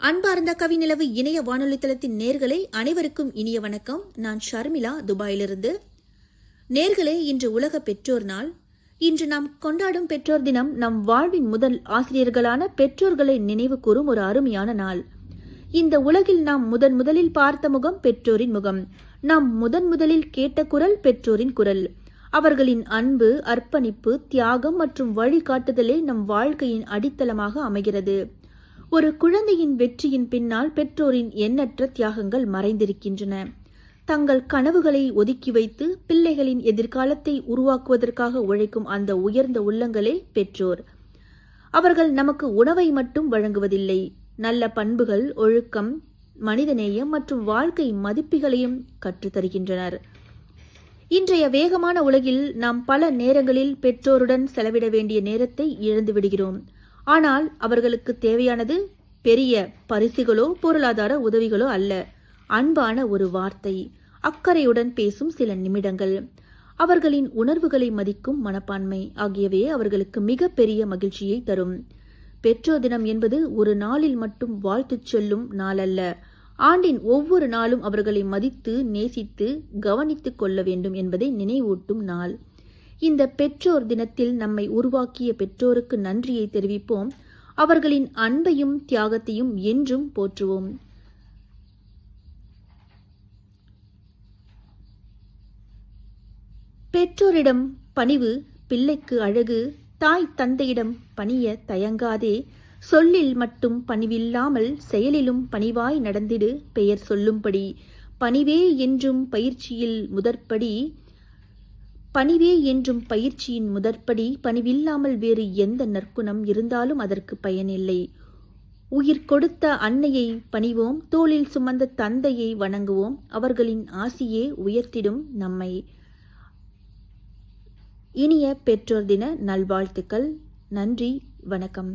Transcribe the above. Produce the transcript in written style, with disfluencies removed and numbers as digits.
அன்பார்ந்த கவிநிலவு இணைய வானொலி தளத்தின் நேர்களே அனைவருக்கும் இனிய வணக்கம். நான் ஷர்மிளா, துபாயிலிருந்து. நேர்களே, இன்று உலக பெற்றோர் நாள். இன்று நாம் கொண்டாடும் பெற்றோர் தினம் நம் வாழ்வின் முதல் ஆசிரியர்களான பெற்றோர்களை நினைவு கூறும் ஒரு அருமையான நாள். இந்த உலகில் நாம் முதலில் பார்த்த முகம் பெற்றோரின் முகம். நாம் முதலில் கேட்ட குரல் பெற்றோரின் குரல். அவர்களின் அன்பு, அர்ப்பணிப்பு, தியாகம் மற்றும் வழிகாட்டுதலே நம் வாழ்க்கையின் அடித்தளமாக அமைகிறது. ஒரு குழந்தையின் வெற்றியின் பின்னால் பெற்றோரின் எண்ணற்ற தியாகங்கள் மறைந்திருக்கின்றன. தங்கள் கனவுகளை ஒதுக்கி வைத்து பிள்ளைகளின் எதிர்காலத்தை உருவாக்குவதற்காக உழைக்கும் அந்த உயர்ந்த உள்ளங்களே பெற்றோர். அவர்கள் நமக்கு உணவை மட்டும் வழங்குவதில்லை, நல்ல பண்புகள், ஒழுக்கம், மனிதநேயம் மற்றும் வாழ்க்கை மதிப்புகளையும் கற்றுத்தருகின்றனர். இன்றைய வேகமான உலகில் நாம் பல நேரங்களில் பெற்றோருடன் செலவிட வேண்டிய நேரத்தை இழந்து விடுகிறோம். ஆனால் அவர்களுக்கு தேவையானது பெரிய பரிசுகளோ பொருளாதார உதவிகளோ அல்ல. அன்பான ஒரு வார்த்தை, அக்கறையுடன் பேசும் சில நிமிடங்கள், அவர்களின் உணர்வுகளை மதிக்கும் மனப்பான்மை ஆகியவை அவர்களுக்கு மிக பெரிய மகிழ்ச்சியை தரும். பெற்றோர் தினம் என்பது ஒரு நாளில் மட்டும் வாழ்த்துச் சொல்லும் நாள் அல்ல. ஆண்டின் ஒவ்வொரு நாளும் அவர்களை மதித்து, நேசித்து, கவனித்துக் கொள்ள வேண்டும் என்பதை நினைவூட்டும் நாள். இந்த பெற்றோர் தினத்தில் நம்மை உருவாக்கிய பெற்றோருக்கு நன்றியை தெரிவிப்போம். அவர்களின் அன்பையும் தியாகத்தையும் என்றும் போற்றுவோம். பெற்றோரிடம் பணிவு பிள்ளைக்கு அழகு. தாய் தந்தையிடம் பணிய தயங்காதே. சொல்லில் மட்டும் பணிவில்லாமல் செயலிலும் பணிவாய் நடந்திடு, பெயர் சொல்லும்படி. பணிவே என்றும் பயிற்சியில் முதற்படி. பணிவே என்றும் பயிற்சியின் முதற்படி. பணிவில்லாமல் வேறு எந்த நற்குணம் இருந்தாலும் அதற்கு பயனில்லை. உயிர் கொடுத்த அன்னையை பணிவோம், தோளில் சுமந்த தந்தையை வணங்குவோம். அவர்களின் ஆசியே உயர்த்திடும் நம்மை. இனிய பெற்றோர் தின நல்வாழ்த்துக்கள். நன்றி, வணக்கம்.